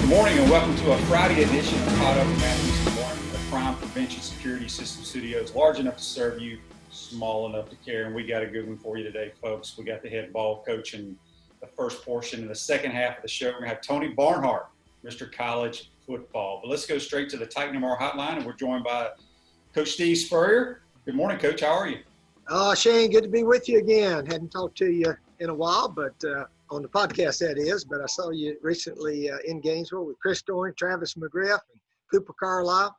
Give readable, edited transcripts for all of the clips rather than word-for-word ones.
morning and welcome to a Friday edition of Caught Up with Matthews in the Morning from the Crime Prevention Security System Studios. Large enough to serve you, small enough to care. And we got a good one for you today, folks. We got the head ball coach in the first portion. In the second half of the show, we're going to have Tony Barnhart, Mr. College Football. But let's go straight to the Titan MR hotline, and we're joined by Coach Steve Spurrier. Good morning, Coach. How are you? Shane, good to be with you again. Hadn't talked to you in a while, but on the podcast that is. But I saw you recently in Gainesville with Chris Doring, Travis McGriff, and Cooper Carlisle.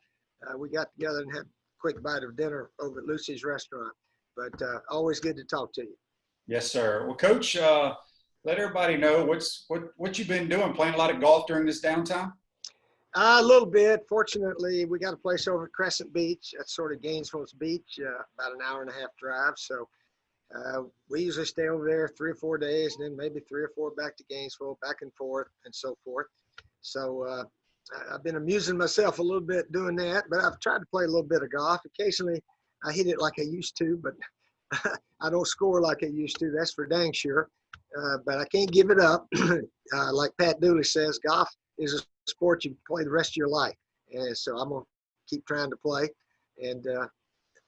We got together and had a quick bite of dinner over at Lucy's restaurant. But always good to talk to you. Yes, sir. Well, Coach, let everybody know what you've been doing. Playing a lot of golf during this downtime? A little bit. Fortunately, we got a place over at Crescent Beach. That's sort of Gainesville's beach, about an hour and a half drive. So we usually stay over there 3 or 4 days, and then maybe 3 or 4 back to Gainesville, back and forth, and so forth. So I've been amusing myself a little bit doing that, but I've tried to play a little bit of golf. Occasionally, I hit it like I used to, but I don't score like I used to. That's for dang sure. But I can't give it up. Like Pat Dooley says, golf is a sport you play the rest of your life. And so I'm going to keep trying to play. And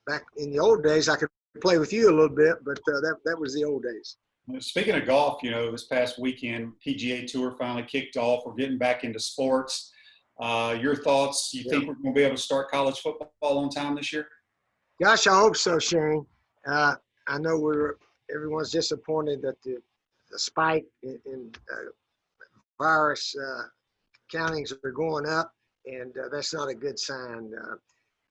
back in the old days, I could play with you a little bit, but that was the old days. Speaking of golf, this past weekend, PGA Tour finally kicked off. We're getting back into sports. Your thoughts? You think we're going to be able to start college football on time this year? Gosh, I hope so, Shane. I know everyone's disappointed that the spike in virus countings are going up, and that's not a good sign.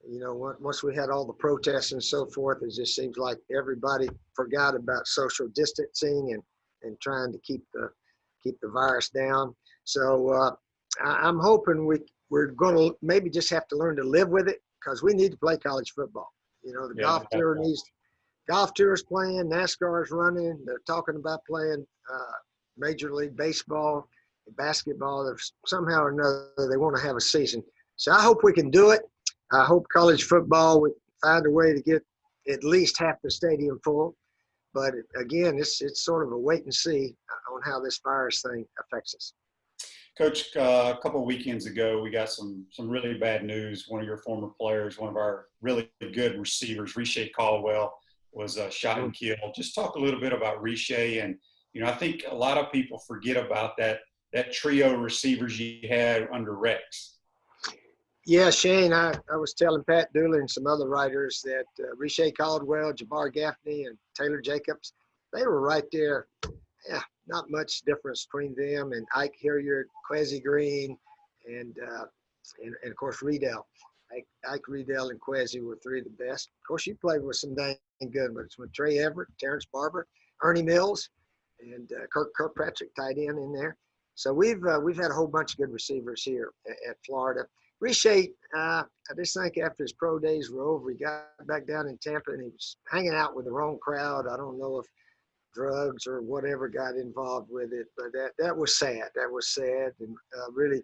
Once we had all the protests and so forth, it just seems like everybody forgot about social distancing and trying to keep the virus down. So I'm hoping we're going to maybe just have to learn to live with it, because we need to play college football. Golf tour is playing, NASCAR is running. They're talking about playing Major League Baseball, basketball. Somehow or another, they want to have a season. So I hope we can do it. I hope college football would find a way to get at least half the stadium full. But again, it's sort of a wait and see on how this virus thing affects us. Coach, a couple of weekends ago, we got some really bad news. One of your former players, one of our really good receivers, Riche Caldwell, was shot and killed. Just talk a little bit about Riche. And, I think a lot of people forget about that trio of receivers you had under Rex. Yeah, Shane, I was telling Pat Dooley and some other writers that Riche Caldwell, Jabbar Gaffney, and Taylor Jacobs, they were right there. Yeah, not much difference between them and Ike Hilliard, Quasi Green, and of course Riedel. Ike Riedel and Quasi were 3 of the best. Of course, you played with some dang good ones with Trey Everett, Terrence Barber, Ernie Mills, and Kirkpatrick tight end in there. So we've had a whole bunch of good receivers here at Florida. Riche, I just think after his pro days were over, he got back down in Tampa and he was hanging out with the wrong crowd. I don't know if drugs or whatever got involved with it, but that was sad. That was sad, and really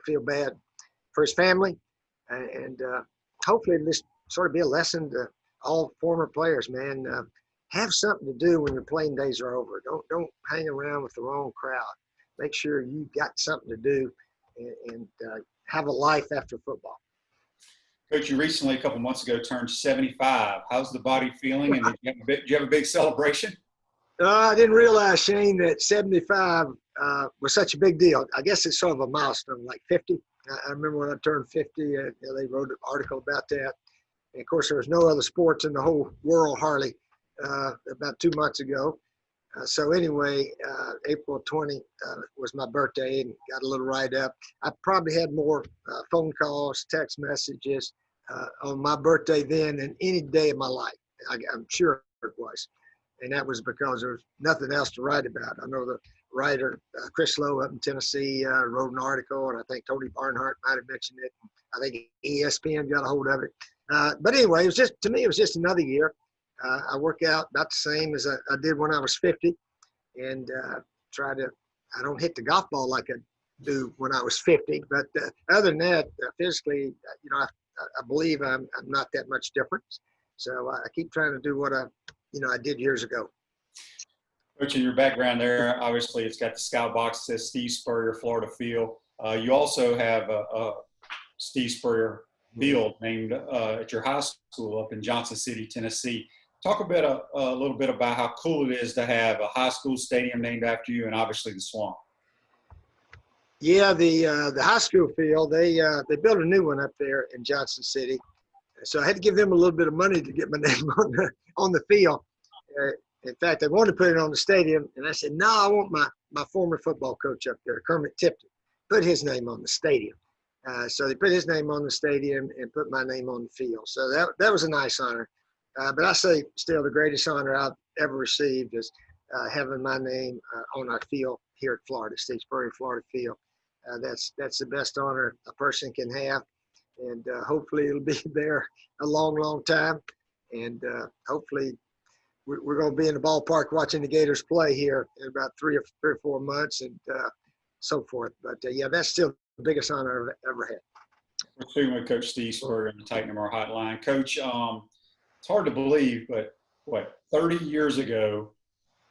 feel bad for his family. And hopefully this sort of be a lesson to all former players, man. Have something to do when your playing days are over. Don't hang around with the wrong crowd. Make sure you got something to do and have a life after football. Coach, you recently, a couple months ago, turned 75. How's the body feeling? And did you have a big celebration? I didn't realize, Shane, that 75 was such a big deal. I guess it's sort of a milestone, like 50. I remember when I turned 50, they wrote an article about that. And, of course, there was no other sports in the whole world, hardly, about 2 months ago. So anyway, April 20 was my birthday and got a little write-up. I probably had more phone calls, text messages on my birthday then than any day of my life. I'm sure it was. And that was because there was nothing else to write about. I know the writer, Chris Lowe up in Tennessee, wrote an article, and I think Tony Barnhart might have mentioned it. I think ESPN got a hold of it. But anyway, to me, it was just another year. I work out about the same as I did when I was 50, and I don't hit the golf ball like I do when I was 50, but other than that, physically, I believe I'm not that much different. So I keep trying to do what I did years ago. Coach, in your background there, obviously it's got the skybox that says Steve Spurrier, Florida Field. You also have Steve Spurrier Field named at your high school up in Johnson City, Tennessee. Talk a little bit about how cool it is to have a high school stadium named after you, and obviously the Swamp. Yeah, the high school field, they built a new one up there in Johnson City. So I had to give them a little bit of money to get my name on the field. In fact, they wanted to put it on the stadium, and I said, no, I want my former football coach up there, Kermit Tipton, put his name on the stadium. So they put his name on the stadium and put my name on the field. So that was a nice honor. But I say still the greatest honor I've ever received is having my name on our field here at Florida, Steve Spurrier Florida Field. That's the best honor a person can have. And hopefully it'll be there a long, long time. And hopefully we're going to be in the ballpark watching the Gators play here in about 3 or 4 months and so forth. But yeah, that's still the biggest honor I've ever had. We're speaking with Coach Steve Spurrier on the Titan Number Hotline. Coach, it's hard to believe, but 30 years ago,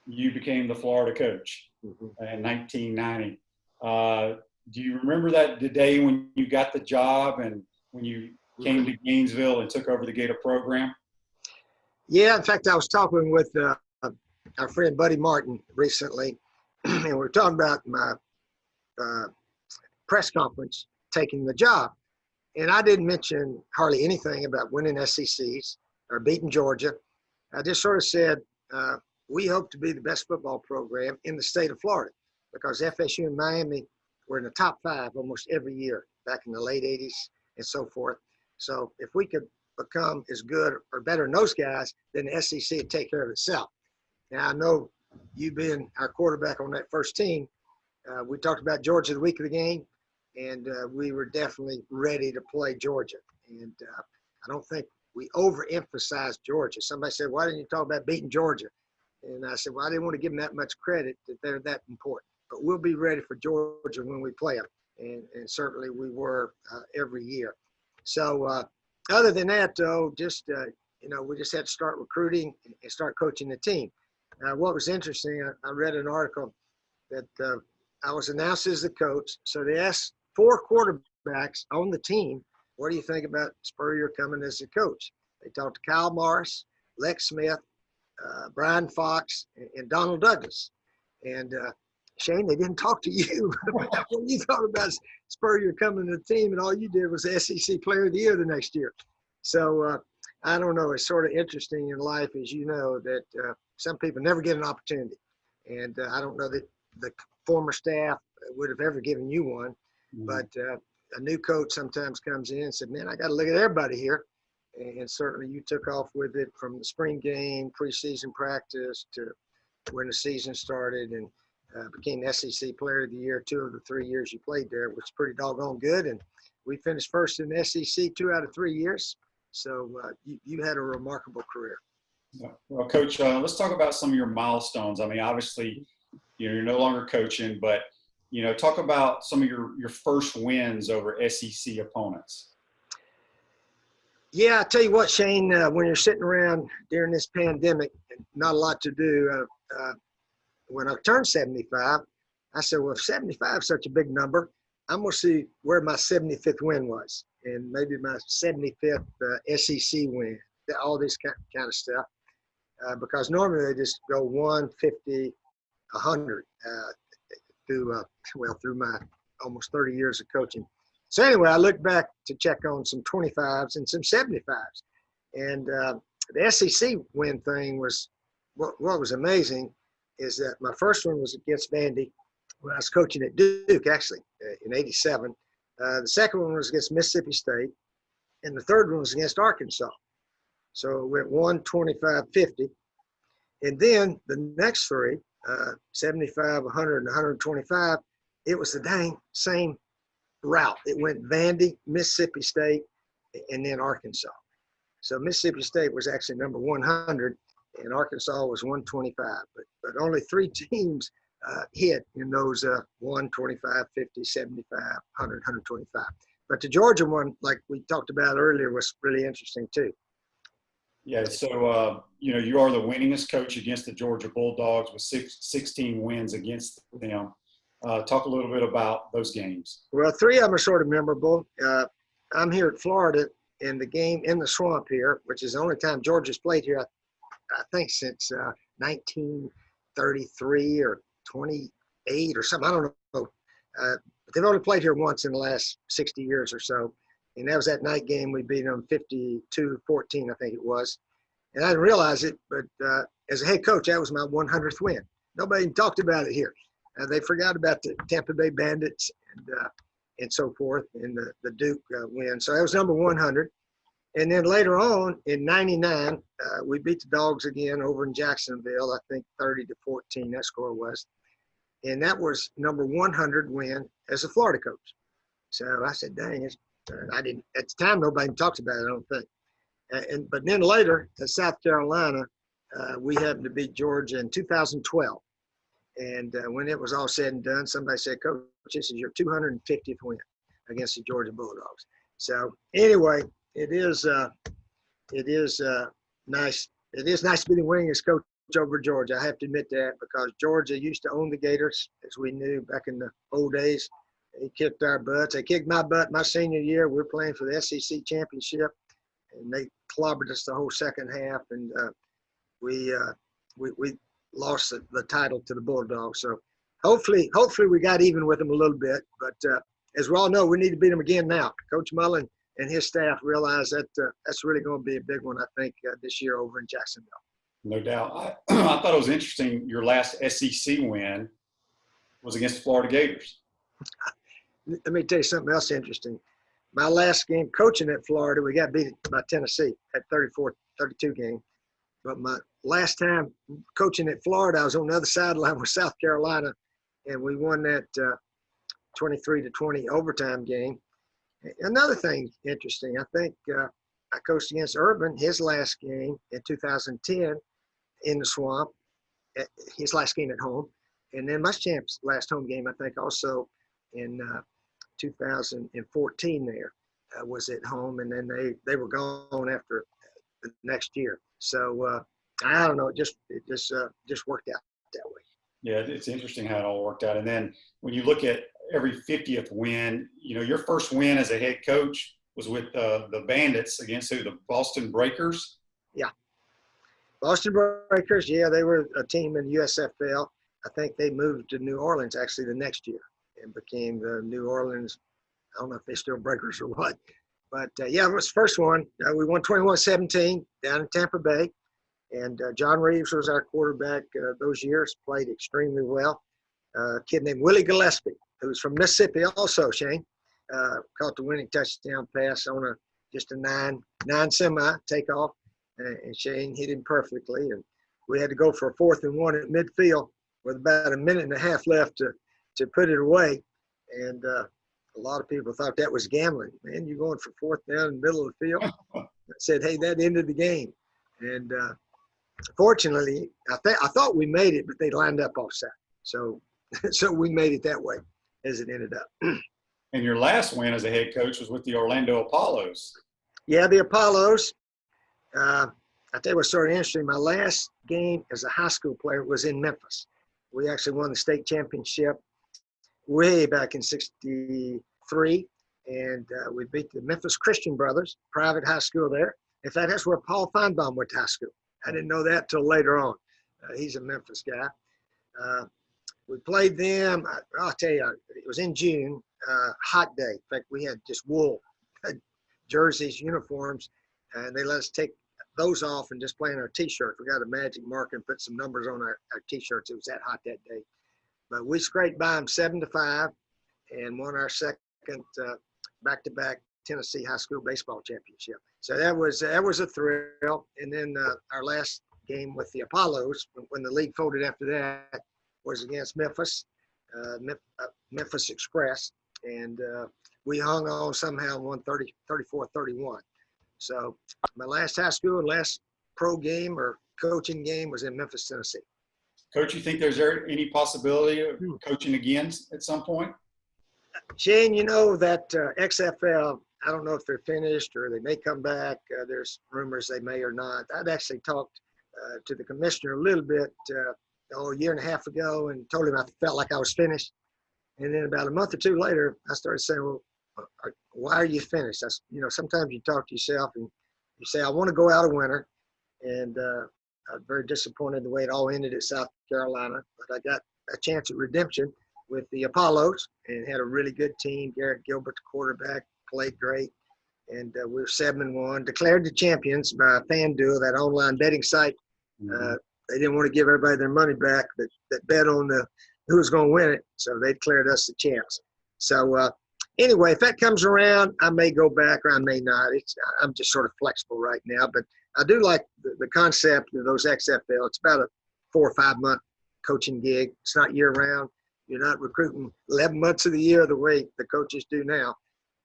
you became the Florida coach in 1990. Do you remember the day when you got the job and when you came to Gainesville and took over the Gator program? Yeah, in fact, I was talking with our friend Buddy Martin recently, and we were talking about my press conference taking the job. And I didn't mention hardly anything about winning SECs or beating Georgia. I just sort of said, we hope to be the best football program in the state of Florida because FSU and Miami were in the top 5 almost every year back in the late 80s and so forth. So if we could become as good or better than those guys, then the SEC would take care of itself. Now, I know you being our quarterback on that first team, we talked about Georgia the week of the game, and we were definitely ready to play Georgia. And I don't think we overemphasized Georgia. Somebody said, why didn't you talk about beating Georgia? And I said, well, I didn't want to give them that much credit that they're that important. But we'll be ready for Georgia when we play them. And certainly we were every year. So other than that, though, just, we just had to start recruiting and start coaching the team. What was interesting, I read an article that I was announced as the coach. So they asked 4 quarterbacks on the team, what do you think about Spurrier coming as the coach? They talked to Kyle Morris, Lex Smith, Brian Fox, and Donald Douglas. And Shane, they didn't talk to you. When you thought about Spurrier coming to the team and all you did was SEC Player of the Year the next year. So I don't know. It's sort of interesting in life, as you know, that some people never get an opportunity. And I don't know that the former staff would have ever given you one. But a new coach sometimes comes in and said, man, I got to look at everybody here. And certainly you took off with it from the spring game, preseason practice to when the season started and became SEC Player of the Year 2 of the 3 years you played there, which is pretty doggone good. And we finished first in the SEC 2 out of 3 years. So you had a remarkable career. Well, Coach, let's talk about some of your milestones. I mean, obviously, you're no longer coaching, but, talk about some of your first wins over SEC opponents. Yeah, I tell you what, Shane, when you're sitting around during this pandemic and not a lot to do, when I turned 75, I said, well, if 75 is such a big number, I'm going to see where my 75th win was and maybe my 75th SEC win, all this kind of stuff. Because normally they just go 1, 50, 100 through my almost 30 years of coaching. So anyway, I looked back to check on some 25s and some 75s. And the SEC win thing was, what was amazing is that my first one was against Vandy when I was coaching at Duke, actually, in 87. The second one was against Mississippi State. And the third one was against Arkansas. So it went 125, 50. And then the next 3, 75, 100, and 125, it was the dang same route. It went Vandy, Mississippi State, and then Arkansas. So Mississippi State was actually number 100, and Arkansas was 125. But only 3 teams hit in those 125, 50, 75, 100, 125. But the Georgia one, like we talked about earlier, was really interesting too. Yeah, so, you are the winningest coach against the Georgia Bulldogs with 16 wins against them. Talk a little bit about those games. Well, three of them are sort of memorable. I'm here at Florida in the game in the Swamp here, which is the only time Georgia's played here, I think, since 1933 or 28 or something. I don't know. But they've only played here once in the last 60 years or so. And that was that night game. We beat them 52-14, I think it was. And I didn't realize it, but as a head coach, that was my 100th win. Nobody even talked about it here. They forgot about the Tampa Bay Bandits and so forth, and the Duke win. So that was number 100. And then later on in '99, we beat the Dogs again over in Jacksonville, I think 30-14, that score was. And that was number 100 win as a Florida coach. So I said, dang, I didn't, at the time, nobody talked about it, I don't think. But then later, in South Carolina, we happened to beat Georgia in 2012. And when it was all said and done, somebody said, Coach, this is your 250th win against the Georgia Bulldogs. So anyway, it is nice. It is nice to be the winningest coach over Georgia. I have to admit that, because Georgia used to own the Gators, as we knew back in the old days. They kicked our butts. They kicked my butt my senior year. We were playing for the SEC championship, and they clobbered us the whole second half, and we lost the title to the Bulldogs. So hopefully we got even with them a little bit. But as we all know, we need to beat them again now. Coach Mullen and his staff realize that that's really going to be a big one, I think, this year over in Jacksonville. No doubt. I thought it was interesting. Your last SEC win was against the Florida Gators. Let me tell you something else interesting. My last game coaching at Florida, we got beat by Tennessee at 34-32 game. But my last time coaching at Florida, I was on the other sideline with South Carolina, and we won that 23-20 overtime game. Another thing interesting, I think I coached against Urban, his last game in 2010 in the Swamp, his last game at home. And then Muschamp's last home game, I think, also in 2014 there was at home. And then they were gone after the next year. So I don't know, it just worked out that way. Yeah, it's interesting how it all worked out. And then when you look at every 50th win, your first win as a head coach was with the Bandits against who? The Boston Breakers? Yeah. Boston Breakers, yeah, they were a team in USFL. I think they moved to New Orleans actually the next year and became the New Orleans. I don't know if they're still Breakers or what. But, yeah, it was the first one. We won 21-17 down in Tampa Bay. And John Reeves was our quarterback those years, played extremely well. A kid named Willie Gillespie, who was from Mississippi also, Shane, caught the winning touchdown pass on just a nine semi takeoff. And Shane hit him perfectly. And we had to go for a 4th and 1 at midfield with about a minute and a half left to put it away. And a lot of people thought that was gambling. Man, you're going for 4th down in the middle of the field. I said, hey, that ended the game. And fortunately, I thought we made it, but they lined up offside. So we made it that way as it ended up. And your last win as a head coach was with the Orlando Apollos. Yeah, the Apollos. I tell you what's sort of interesting. My last game as a high school player was in Memphis. We actually won the state championship way back in '63, and we beat the Memphis Christian Brothers, private high school there. In fact, that's where Paul Feinbaum went to high school. I didn't know that till later on. He's a Memphis guy. We played them. I'll tell you, it was in June, hot day. In fact, we had just wool jerseys, uniforms, and they let us take those off and just play in our T-shirts. We got a magic marker and put some numbers on our T-shirts. It was that hot that day. But we scraped by them 7-5 and won our second back-to-back Tennessee high school baseball championship. So that was a thrill. And then our last game with the Apollos, when the league folded after that, was against Memphis, Memphis Express. And we hung on somehow and won 34-31. So my last high school and last pro game or coaching game was in Memphis, Tennessee. Coach, you think there's any possibility of coaching again at some point? Shane, you know that XFL, I don't know if they're finished or they may come back. There's rumors they may or not. I'd actually talked to the commissioner a little bit a year and a half ago and told him I felt like I was finished. And then about a month or two later, I started saying, well, why are you finished? Sometimes you talk to yourself and you say, I want to go out a winner. And I'm very disappointed the way it all ended at South Carolina. But I got a chance at redemption with the Apollos and had a really good team. Garrett Gilbert, the quarterback, played great. And we were 7-1, declared the champions by FanDuel, that online betting site. They didn't want to give everybody their money back that bet on who was going to win it, so they declared us the champs. So anyway, if that comes around, I may go back or I may not. I'm just sort of flexible right now, but I do like the concept of those XFL. It's about a 4 or 5 month coaching gig. It's not year round. You're not recruiting 11 months of the year the way the coaches do now.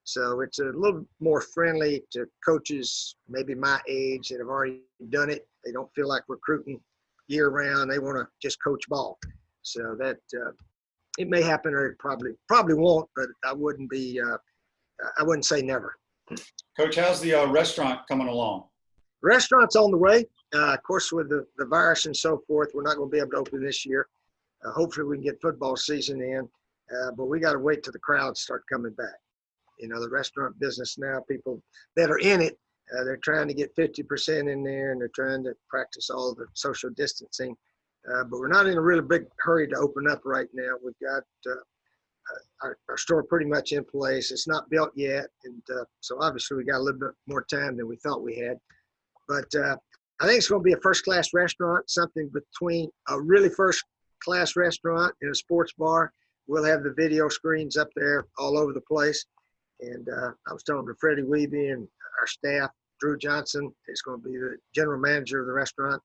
So it's a little more friendly to coaches maybe my age that have already done it. They don't feel like recruiting year round. They want to just coach ball. So that it may happen or it probably won't, but I wouldn't say never. Coach, how's the restaurant coming along? Restaurant's on the way. Of course, with the virus and so forth, we're not going to be able to open this year. Hopefully we can get football season in, but we got to wait till the crowds start coming back. The restaurant business now, people that are in it, they're trying to get 50% in there, and they're trying to practice all the social distancing. But we're not in a really big hurry to open up right now. We've got our store pretty much in place. It's not built yet, and so obviously we got a little bit more time than we thought we had. But I think it's going to be a first-class restaurant, something between a really first-class restaurant and a sports bar. We'll have the video screens up there all over the place. And I was talking to Freddie Weeby and our staff. Drew Johnson is going to be the general manager of the restaurant.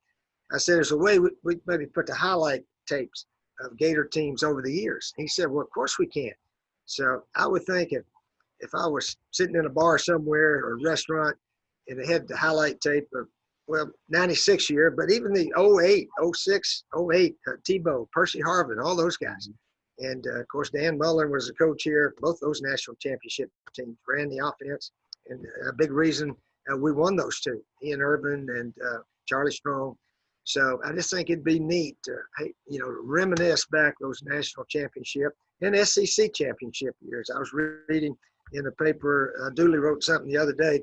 I said, there's a way we maybe put the highlight tapes of Gator teams over the years. He said, well, of course we can. So I would think if I was sitting in a bar somewhere or a restaurant and they had the highlight tape of, 96 year, but even the 08, 06, 08, Tebow, Percy Harvin, all those guys. And, of course, Dan Mullen was the coach here. Both those national championship teams ran the offense. And a big reason we won those two, Ian Urban and Charlie Strong. So I just think it'd be neat to, reminisce back those national championship and SEC championship years. I was reading in the paper, Dooley wrote something the other day.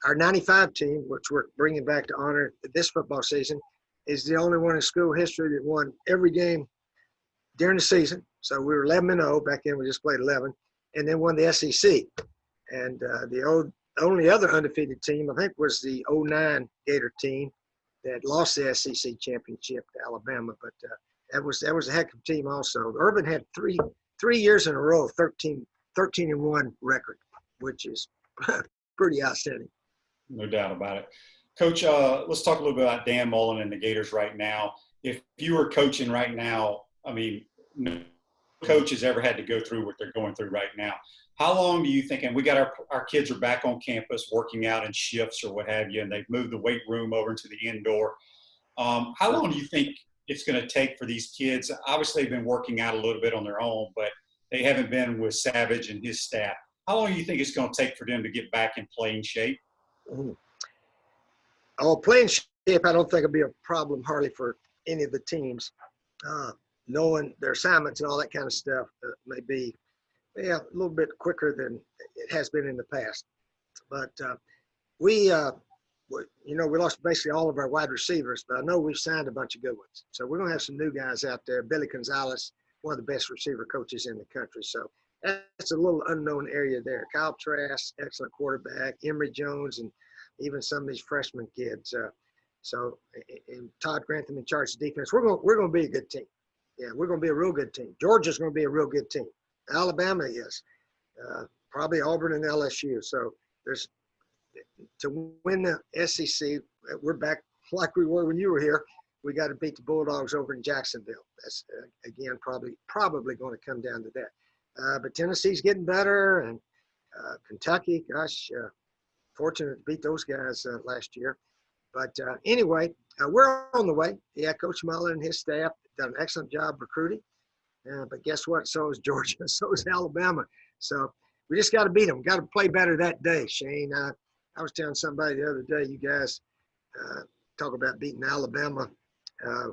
Our 95 team, which we're bringing back to honor this football season, is the only one in school history that won every game during the season. So we were 11-0. Back then we just played 11, and then won the SEC. And the only other undefeated team, I think, was the 09 Gator team that lost the SEC championship to Alabama. But that was a heck of a team also. Urban had three years in a row, 13-1 record, which is pretty outstanding. No doubt about it. Coach, let's talk a little bit about Dan Mullen and the Gators right now. If you were coaching right now, I mean, no coach has ever had to go through what they're going through right now. How long do you think, and we got our kids are back on campus working out in shifts or what have you, and they've moved the weight room over into the indoor. How long do you think it's going to take for these kids? Obviously, they've been working out a little bit on their own, but they haven't been with Savage and his staff. How long do you think it's going to take for them to get back in playing shape? Playing shape, I don't think it'll be a problem hardly for any of the teams. Knowing their assignments and all that kind of stuff may be a little bit quicker than it has been in the past. But we lost basically all of our wide receivers, but I know we've signed a bunch of good ones. So we're going to have some new guys out there. Billy Gonzalez, one of the best receiver coaches in the country. So that's a little unknown area there. Kyle Trask, excellent quarterback. Emory Jones, and even some of these freshman kids. And Todd Grantham in charge of defense. We're going to be a good team. Yeah, we're going to be a real good team. Georgia's going to be a real good team. Alabama is. Probably Auburn and LSU. So to win the SEC, we're back like we were when you were here. We got to beat the Bulldogs over in Jacksonville. That's again probably going to come down to that. But Tennessee's getting better, and Kentucky, fortunate to beat those guys last year. But anyway, we're on the way. Yeah, Coach Mullen and his staff done an excellent job recruiting. But guess what? So is Georgia. So is Alabama. So we just got to beat them. Got to play better that day, Shane. I was telling somebody the other day, you guys talk about beating Alabama.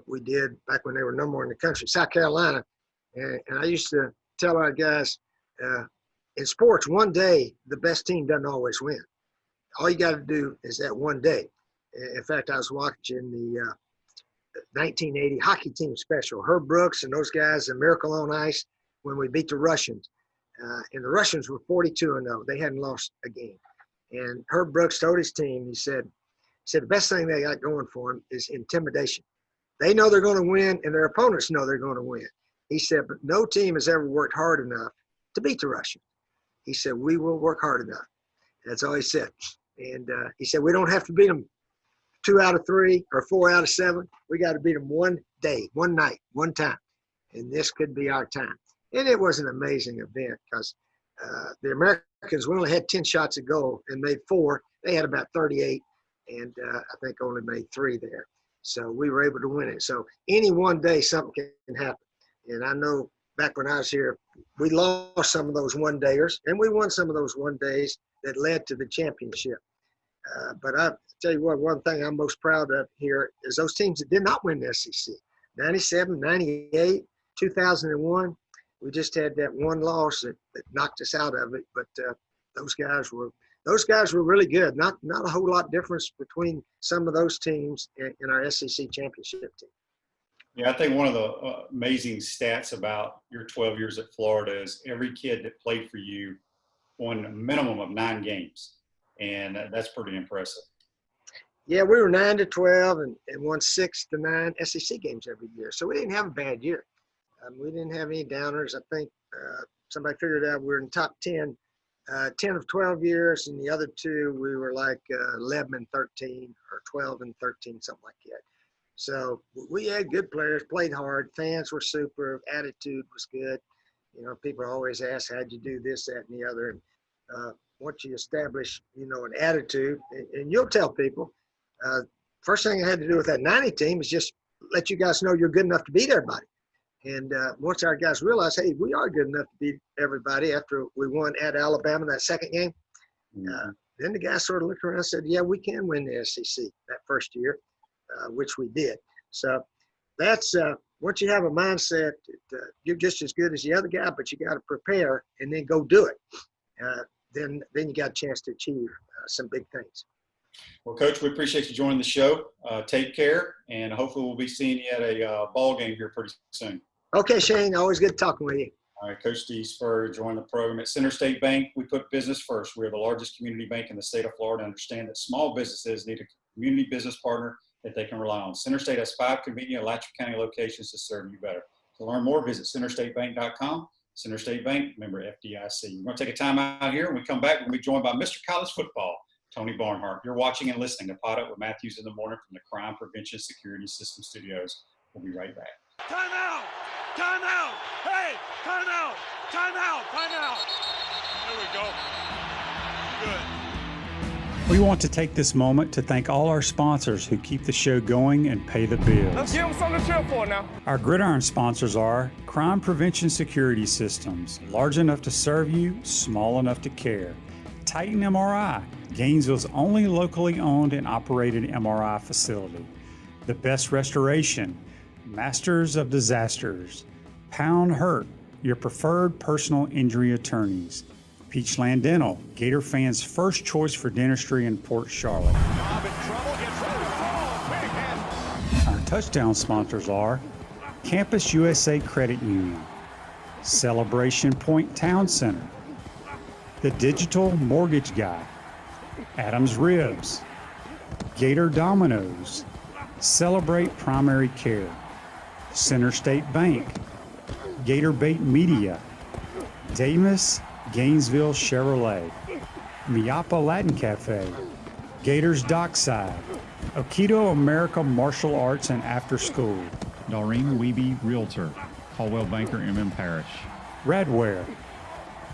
We did back when they were number one in the country, South Carolina. And I used to tell our guys, in sports, one day, the best team doesn't always win. All you got to do is that one day. In fact, I was watching the 1980 hockey team special, Herb Brooks and those guys, a Miracle on Ice, when we beat the Russians. And the Russians were 42-0. They hadn't lost a game. And Herb Brooks told his team, he said, the best thing they got going for them is intimidation. They know they're going to win, and their opponents know they're going to win. He said, but no team has ever worked hard enough to beat the Russians. He said, we will work hard enough. That's all he said. And he said, we don't have to beat them 2 out of 3 or 4 out of 7. We got to beat them one day, one night, one time. And this could be our time. And it was an amazing event because the Americans, we only had 10 shots a goal and made 4. They had about 38, and I think only made 3 there. So we were able to win it. So any one day, something can happen. And I know back when I was here, we lost some of those one-dayers, and we won some of those one-days that led to the championship. But I tell you what, one thing I'm most proud of here is those teams that did not win the SEC. 97, 98, 2001. We just had that one loss that knocked us out of it. But those guys were really good. Not a whole lot difference between some of those teams and our SEC championship team. Yeah, I think one of the amazing stats about your 12 years at Florida is every kid that played for you won a minimum of 9 games. And that's pretty impressive. Yeah, we were 9-12 and won 6 to 9 SEC games every year. So we didn't have a bad year. We didn't have any downers. I think somebody figured out we were in the top 10 of 12 years, and the other 2 we were like 11 and 13 or 12 and 13, something like that. So we had good players, played hard. Fans were super. Attitude was good. You know, people always ask, how'd you do this, that, and the other? And once you establish, an attitude, and you'll tell people, first thing I had to do with that 90 team is just let you guys know you're good enough to beat everybody. And once our guys realized, hey, we are good enough to beat everybody after we won at Alabama that second game, then the guys sort of looked around and said, yeah, we can win the SEC that first year, which we did. So that's once you have a mindset that you're just as good as the other guy, but you got to prepare and then go do it. Then you got a chance to achieve some big things. Well, Coach, we appreciate you joining the show. Take care, and hopefully we'll be seeing you at a ball game here pretty soon. Okay, Shane. Always good talking with you. All right, Coach Steve Spurrier joined the program. At Center State Bank, we put business first. We are the largest community bank in the state of Florida and understand that small businesses need a community business partner that they can rely on. Center State has 5 convenient Alachua County locations to serve you better. To learn more, visit centerstatebank.com. Center State Bank, member FDIC. We're going to take a time out here. When we come back, we're going to be joined by Mr. College Football, Tony Barnhart. You're watching and listening to Pot Up with Matthews in the Morning from the Crime Prevention Security System Studios. We'll be right back. Time out! Time out! Hey! Time out! Time out! Time out! There we go. Good. We want to take this moment to thank all our sponsors who keep the show going and pay the bills. Let's give them something to cheer for now. Our gridiron sponsors are Crime Prevention Security Systems, large enough to serve you, small enough to care. Titan MRI, Gainesville's only locally owned and operated MRI facility. The Best Restoration, Masters of Disasters. Pound Hurt, your preferred personal injury attorneys. Peachland Dental, Gator fans' first choice for dentistry in Port Charlotte. Bob in trouble, gets ready to throw. Big hit. Our touchdown sponsors are Campus USA Credit Union, Celebration Point Town Center, The Digital Mortgage Guy, Adams Ribs, Gator Dominoes, Celebrate Primary Care, Center State Bank, Gator Bait Media, Davis Gainesville Chevrolet, Miapa Latin Cafe, Gators Dockside, Aikido America Martial Arts and After School, Doreen Weeby Realtor, Caldwell Banker MM Parish, Radware,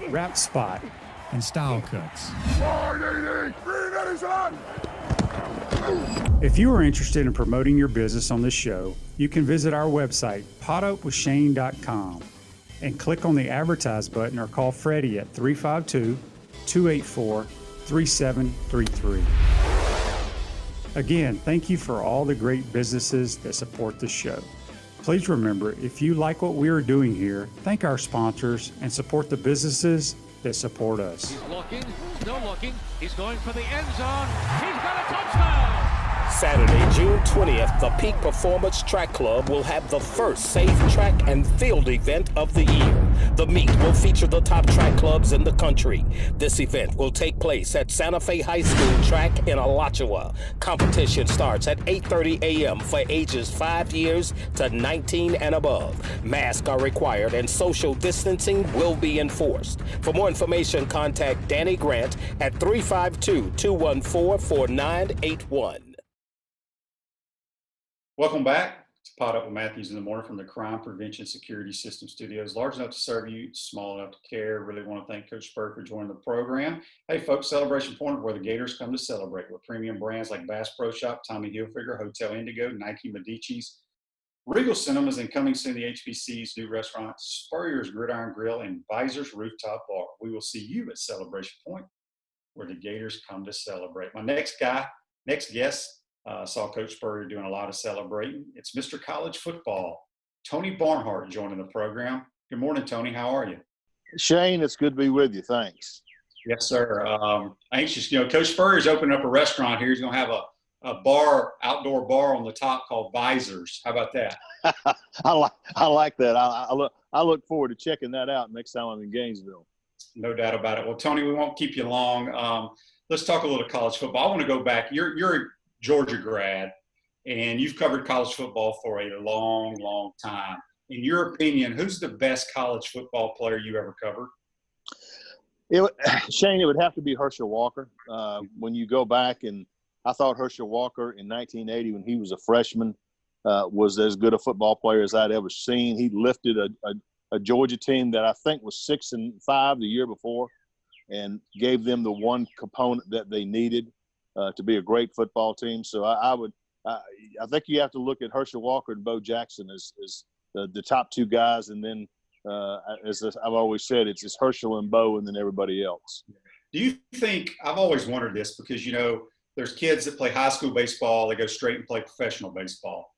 Wrap Spot, and Style Cuts. If you are interested in promoting your business on this show, you can visit our website, potupwithshane.com, and click on the Advertise button or call Freddie at 352-284-3733. Again, thank you for all the great businesses that support the show. Please remember, if you like what we are doing here, thank our sponsors and support the businesses that support us. He's looking, still looking. He's going for the end zone. He's got a touchdown. Saturday, June 20th, the Peak Performance Track Club will have the first safe track and field event of the year. The meet will feature the top track clubs in the country. This event will take place at Santa Fe High School track in Alachua. Competition starts at 8:30 a.m. for ages 5 years to 19 and above. Masks are required and social distancing will be enforced. For more information, contact Danny Grant at 352-214-4981. Welcome back to Pot Up with Matthews in the Morning from the Crime Prevention Security System Studios. Large enough to serve you, small enough to care. Really want to thank Coach Spurrier for joining the program. Hey, folks, Celebration Point, where the Gators come to celebrate with premium brands like Bass Pro Shop, Tommy Hilfiger, Hotel Indigo, Nike Medici's, Regal Cinemas, and coming soon, the HBC's new restaurant, Spurrier's Gridiron Grill, and Visor's Rooftop Bar. We will see you at Celebration Point, where the Gators come to celebrate. My next guest, saw Coach Spurrier doing a lot of celebrating. It's Mr. College Football, Tony Barnhart, joining the program. Good morning, Tony. How are you? Shane, it's good to be with you. Thanks. Yes, sir. Anxious. Coach Spurrier's opening up a restaurant here. He's going to have a outdoor bar on the top called Visors. How about that? I like that. I look forward to checking that out next time I'm in Gainesville. No doubt about it. Well, Tony, we won't keep you long. Let's talk a little college football. I want to go back. You're a Georgia grad, and you've covered college football for a long, long time. In your opinion, who's the best college football player you ever covered? Shane, it would have to be Herschel Walker. When you go back, and I thought Herschel Walker in 1980, when he was a freshman, was as good a football player as I'd ever seen. He lifted a Georgia team that I think was 6-5 the year before, and gave them the one component that they needed to be a great football team. So I think you have to look at Herschel Walker and Bo Jackson as the top two guys, and then as I've always said, it's Herschel and Bo, and then everybody else. Do you think – I've always wondered this because, there's kids that play high school baseball, they go straight and play professional baseball.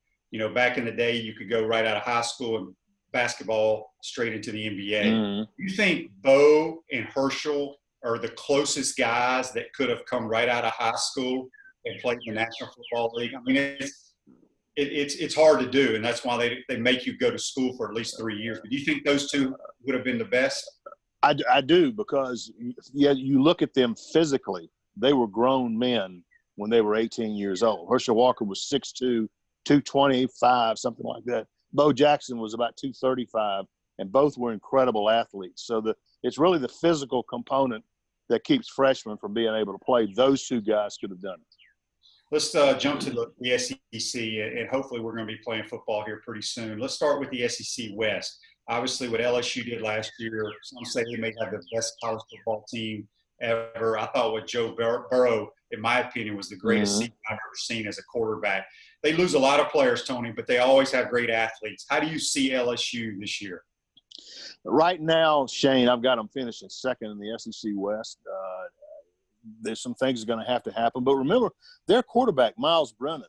Back in the day, you could go right out of high school and basketball straight into the NBA. Mm-hmm. Do you think Bo and Herschel are the closest guys that could have come right out of high school and played in the National Football League? I mean, it's hard to do, and that's why they make you go to school for at least 3 years. But do you think those two would have been the best? I do, because you look at them physically. They were grown men when they were 18 years old. Herschel Walker was 6'2", 225, something like that. Bo Jackson was about 235, and both were incredible athletes. So it's really the physical component that keeps freshmen from being able to play. Those two guys could have done it. Let's jump to the SEC, and hopefully we're going to be playing football here pretty soon. Let's start with the SEC West. Obviously, what LSU did last year, some say they may have the best college football team ever. I thought what Joe Burrow, in my opinion, was the greatest season I've ever seen as a quarterback. They lose a lot of players, Tony, but they always have great athletes. How do you see LSU this year? Right now, Shane, I've got them finishing second in the SEC West. There's some things that are going to have to happen. But remember, their quarterback, Miles Brennan,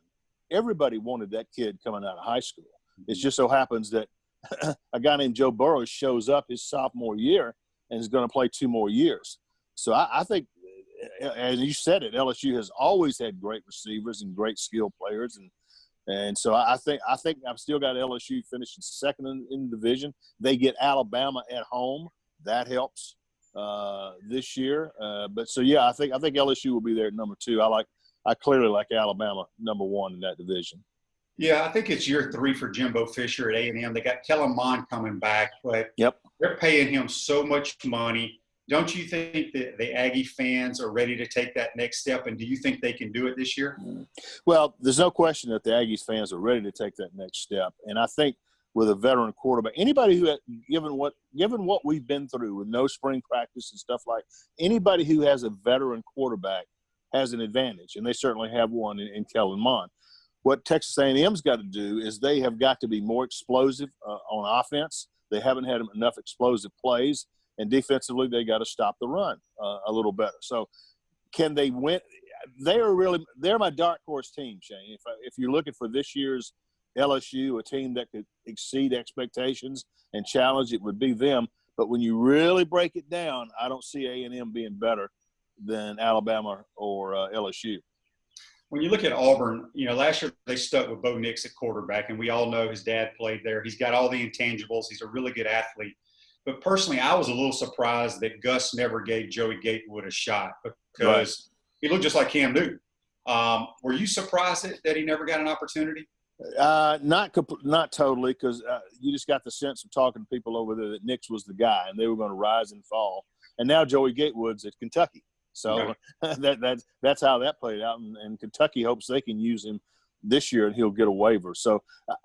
everybody wanted that kid coming out of high school. It just so happens that a guy named Joe Burrow shows up his sophomore year and is going to play 2 more years. So I think, as you said it, LSU has always had great receivers and great skill players, and so I think I've still got LSU finishing second in the division. They get Alabama at home, that helps this year. But so I think LSU will be there at number 2. I clearly like Alabama number 1 in that division. Yeah, I think it's year 3 for Jimbo Fisher at A&M. They got Kellen Mond coming back, but they're paying him so much money. Don't you think that the Aggie fans are ready to take that next step, and do you think they can do it this year? Well, there's no question that the Aggies fans are ready to take that next step, and I think with a veteran quarterback, anybody who, given what we've been through with no spring practice and stuff like, anybody who has a veteran quarterback has an advantage, and they certainly have one in Kellen Mond. What Texas A&M's got to do is they have got to be more explosive on offense. They haven't had enough explosive plays. And defensively, they got to stop the run a little better. So, can they win? They're my dark horse team, Shane. If you're looking for this year's LSU, a team that could exceed expectations and challenge, it would be them. But when you really break it down, I don't see A&M being better than Alabama or LSU. When you look at Auburn, last year they stuck with Bo Nix at quarterback, and we all know his dad played there. He's got all the intangibles. He's a really good athlete. But personally, I was a little surprised that Gus never gave Joey Gatewood a shot because he looked just like Cam Newton. Were you surprised that he never got an opportunity? Not totally, because you just got the sense of talking to people over there that Nix was the guy, and they were going to rise and fall. And now Joey Gatewood's at Kentucky. So that's how that played out, and Kentucky hopes they can use him this year and he'll get a waiver. So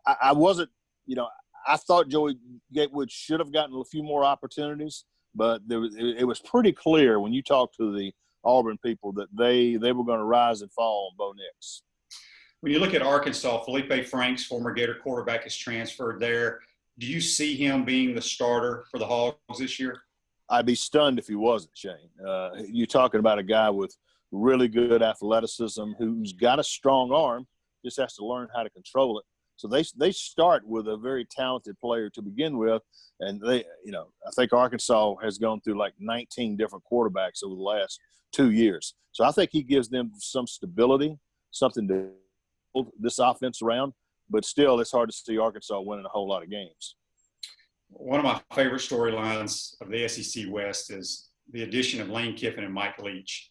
I wasn't, I thought Joey Gatewood should have gotten a few more opportunities, but it was pretty clear when you talked to the Auburn people that they were going to rise and fall on Bo Nix. When you look at Arkansas, Felipe Franks, former Gator quarterback, is transferred there. Do you see him being the starter for the Hogs this year? I'd be stunned if he wasn't, Shane. You're talking about a guy with really good athleticism who's got a strong arm, just has to learn how to control it. So they start with a very talented player to begin with, and I think Arkansas has gone through like 19 different quarterbacks over the last 2 years. So I think he gives them some stability, something to build this offense around. But still, it's hard to see Arkansas winning a whole lot of games. One of my favorite storylines of the SEC West is the addition of Lane Kiffin and Mike Leach.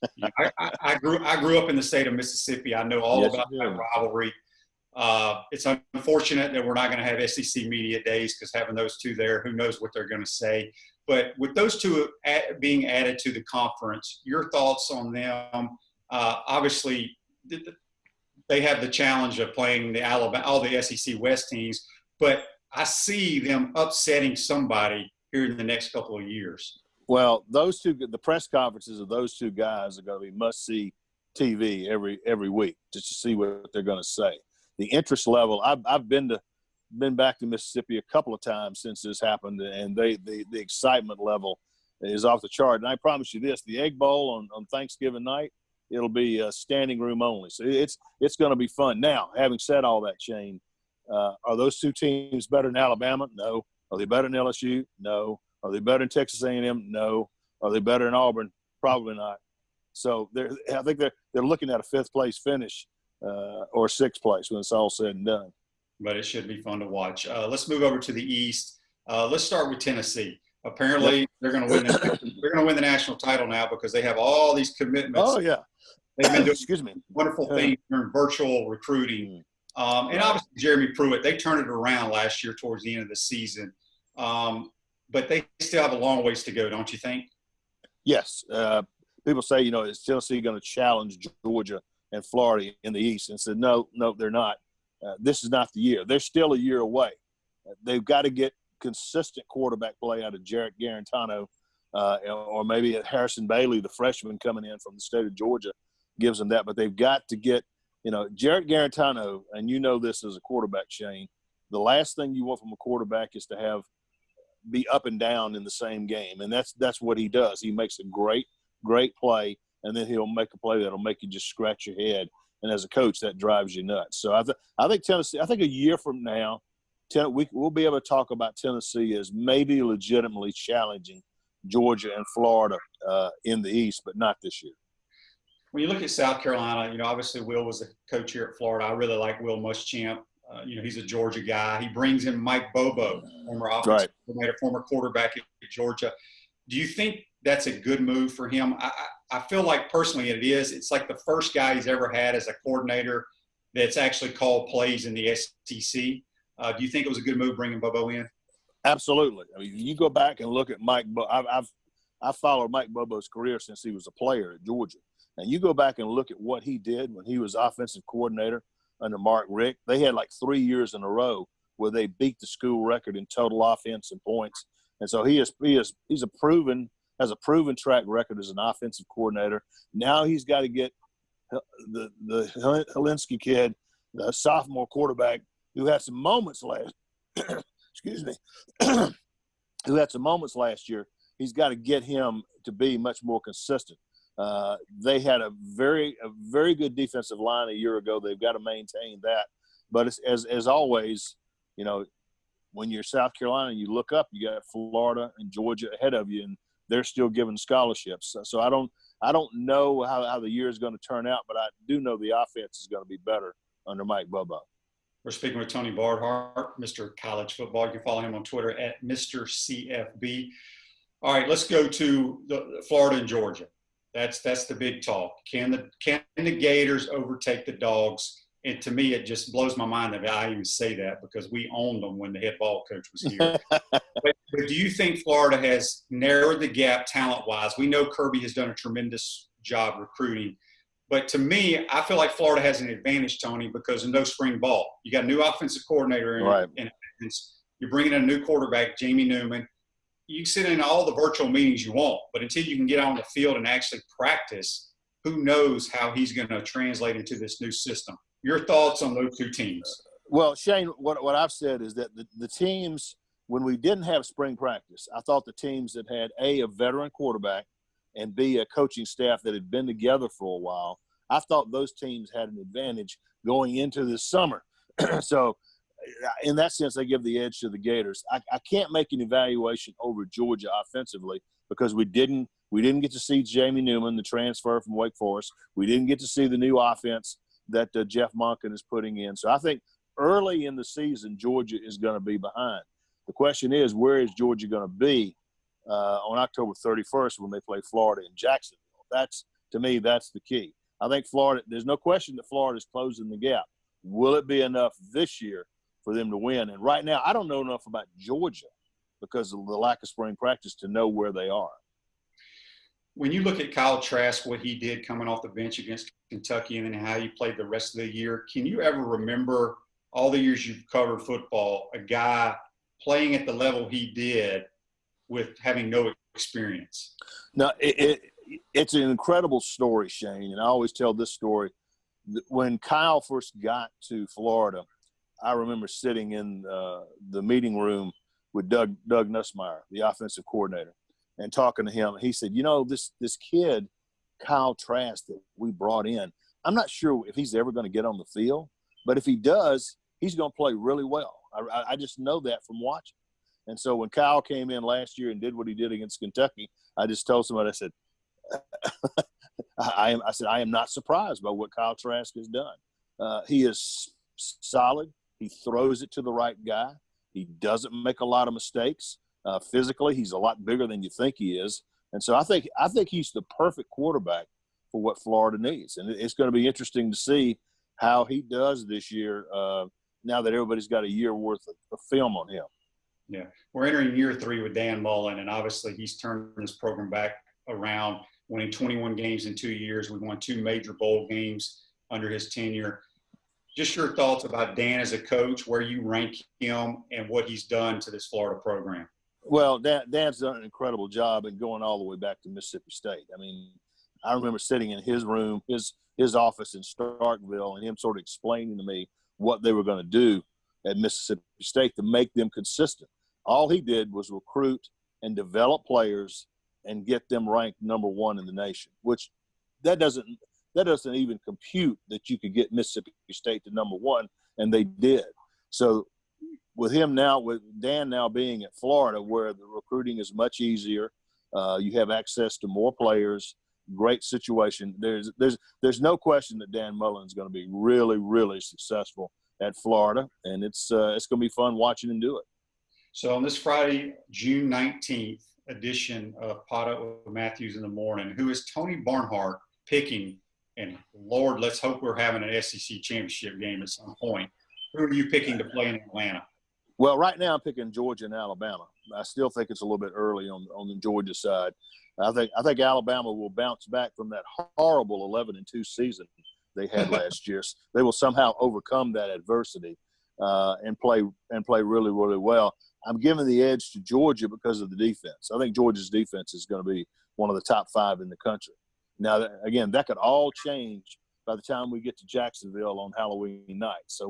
I grew up in the state of Mississippi. I know all about that rivalry. It's unfortunate that we're not going to have SEC media days because having those two there, who knows what they're going to say. But with those two being added to the conference, your thoughts on them? Obviously, they have the challenge of playing all the SEC West teams, but I see them upsetting somebody here in the next couple of years. Well, those two, the press conferences of those two guys are going to be must-see TV every week just to see what they're going to say. The interest level, I've been back to Mississippi a couple of times since this happened, and the excitement level is off the chart. And I promise you this: the Egg Bowl on Thanksgiving night, it'll be standing room only. So it's going to be fun. Now, having said all that, Shane, are those two teams better than Alabama? No. Are they better than LSU? No. Are they better than Texas A&M? No. Are they better than Auburn? Probably not. So I think they're looking at a fifth place finish or sixth place when it's all said and done. But it should be fun to watch. Let's move over to the East. Let's start with Tennessee. Apparently, they're going to win. They're going to win the national title now because they have all these commitments. Oh yeah, they've been doing wonderful things during virtual recruiting. And obviously, Jeremy Pruitt, they turned it around last year towards the end of the season. But they still have a long ways to go, don't you think? Yes. People say, is Tennessee going to challenge Georgia and Florida in the East? And said, no, they're not. This is not the year. They're still a year away. They've got to get consistent quarterback play out of Jarrett Garantano or maybe Harrison Bailey, the freshman coming in from the state of Georgia, gives them that. But they've got to get Jarrett Garantano, and this as a quarterback, Shane, the last thing you want from a quarterback is to be up and down in the same game. And that's what he does. He makes a great play, and then he'll make a play that'll make you just scratch your head. And as a coach, that drives you nuts. So I think Tennessee, a year from now, we'll be able to talk about Tennessee as maybe legitimately challenging Georgia and Florida in the East, but not this year. When you look at South Carolina, obviously Will was the coach here at Florida. I really like Will Muschamp. He's a Georgia guy. He brings in Mike Bobo, former offensive coordinator, former quarterback at Georgia. Do you think that's a good move for him? I feel like personally it is. It's like the first guy he's ever had as a coordinator that's actually called plays in the SEC. Do you think it was a good move bringing Bobo in? Absolutely. I mean, you go back and look at Mike. I've followed Mike Bobo's career since he was a player at Georgia. And you go back and look at what he did when he was offensive coordinator under Mark Richt. They had like 3 years in a row where they beat the school record in total offense and points. And so he's a proven track record as an offensive coordinator. Now he's got to get the Helinski kid, the sophomore quarterback, who had some moments last excuse me, who had some moments last year. He's got to get him to be much more consistent. They had a very good defensive line a year ago. They've got to maintain that. But it's, as always, you know, when you're South Carolina, you look up, you got Florida and Georgia ahead of you, and they're still giving scholarships. So I don't know how the year is going to turn out, but I do know the offense is going to be better under Mike Bobo. We're speaking with Tony Barnhart, Mr. College Football. You can follow him on Twitter at Mr. CFB. All right, let's go to the Florida and Georgia. That's the big talk. Can the Gators overtake the Dogs? And to me, it just blows my mind that I even say that because we owned them when the head ball coach was here. but do you think Florida has narrowed the gap talent-wise? We know Kirby has done a tremendous job recruiting. But to me, I feel like Florida has an advantage, Tony, because of no spring ball. You got a new offensive coordinator in you're bringing in a new quarterback, Jamie Newman. You can sit in all the virtual meetings you want, but until you can get on the field and actually practice, who knows how he's going to translate into this new system. Your thoughts on those two teams? Well, Shane, what I've said is that the teams, when we didn't have spring practice, I thought the teams that had, A, veteran quarterback, and B, a coaching staff that had been together for a while, I thought those teams had an advantage going into this summer. So in that sense, they give the edge to the Gators. I can't make an evaluation over Georgia offensively because we didn't get to see Jamie Newman, the transfer from Wake Forest. We didn't get to see the new offense that Jeff Monken is putting in. So I think early in the season, Georgia is going to be behind. The question is, where is Georgia going to be on October 31st when they play Florida in Jacksonville? To me, that's the key. I think Florida – there's no question that Florida is closing the gap. Will it be enough this year for them to win? And right now, I don't know enough about Georgia because of the lack of spring practice to know where they are. When you look at Kyle Trask, what he did coming off the bench against Kentucky and then how he played the rest of the year, can you ever remember all the years you've covered football, a guy playing at the level he did with having no experience? No, it's an incredible story, Shane, and I always tell this story. When Kyle first got to Florida, I remember sitting in the meeting room with Doug Nussmeier, the offensive coordinator, and talking to him. He said, this kid, Kyle Trask, that we brought in, I'm not sure if he's ever going to get on the field, but if he does, he's going to play really well. I just know that from watching. And so when Kyle came in last year and did what he did against Kentucky, I just told somebody, I said, I am not surprised by what Kyle Trask has done. He is solid. He throws it to the right guy. He doesn't make a lot of mistakes. Physically, he's a lot bigger than you think he is. And so I think he's the perfect quarterback for what Florida needs. And it's going to be interesting to see how he does this year now that everybody's got a year worth of film on him. Yeah. We're entering year 3 with Dan Mullen, and obviously he's turned his program back around, winning 21 games in 2 years. We won 2 major bowl games under his tenure. Just your thoughts about Dan as a coach, where you rank him and what he's done to this Florida program. Well, Dan's done an incredible job and going all the way back to Mississippi State. I mean, I remember sitting in his room, his office in Starkville, and him sort of explaining to me what they were going to do at Mississippi State to make them consistent. All he did was recruit and develop players and get them ranked number 1 in the nation, which that doesn't even compute that you could get Mississippi State to number 1, and they did. So with Dan now being at Florida, where the recruiting is much easier, you have access to more players, great situation. There's no question that Dan Mullen is going to be really, really successful at Florida, and it's going to be fun watching him do it. So on this Friday, June 19th edition of Pot Up with Matthews in the Morning, who is Tony Barnhart picking? And Lord, let's hope we're having an SEC championship game at some point. Who are you picking to play in Atlanta? Well, right now I'm picking Georgia and Alabama. I still think it's a little bit early on the Georgia side. I think Alabama will bounce back from that horrible 11-2 season they had last year. They will somehow overcome that adversity and play really, really well. I'm giving the edge to Georgia because of the defense. I think Georgia's defense is going to be one of the top 5 in the country. Now, again, that could all change by the time we get to Jacksonville on Halloween night. So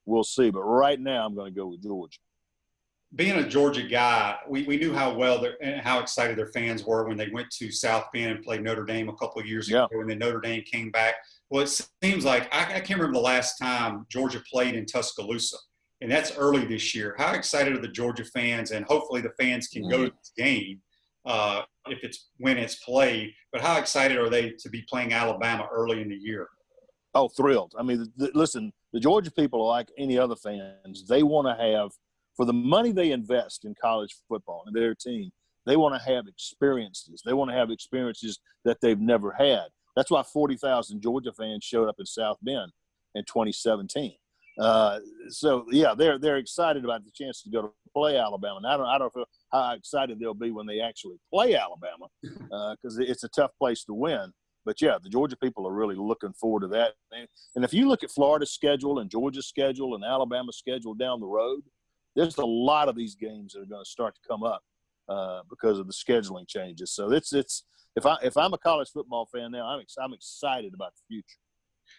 we'll see. But right now, I'm going to go with Georgia. being a Georgia guy, we knew how well and how excited their fans were when they went to South Bend and played Notre Dame a couple of years ago, and then Notre Dame came back. Well, it seems like I can't remember the last time Georgia played in Tuscaloosa, and that's early this year. How excited are the Georgia fans? And hopefully the fans can go to this game when it's played. But how excited are they to be playing Alabama early in the year? Oh, thrilled. I mean, listen, the Georgia people are like any other fans. They want to have, for the money they invest in college football and their team, they want to have experiences. They want to have experiences that they've never had. That's why 40,000 Georgia fans showed up in South Bend in 2017. So, yeah, they're excited about the chance to go to play Alabama. And I don't know how excited they'll be when they actually play Alabama because it's a tough place to win. But, yeah, the Georgia people are really looking forward to that. And if you look at Florida's schedule and Georgia's schedule and Alabama's schedule down the road, there's a lot of these games that are going to start to come up because of the scheduling changes. So if I'm a college football fan now, I'm excited about the future.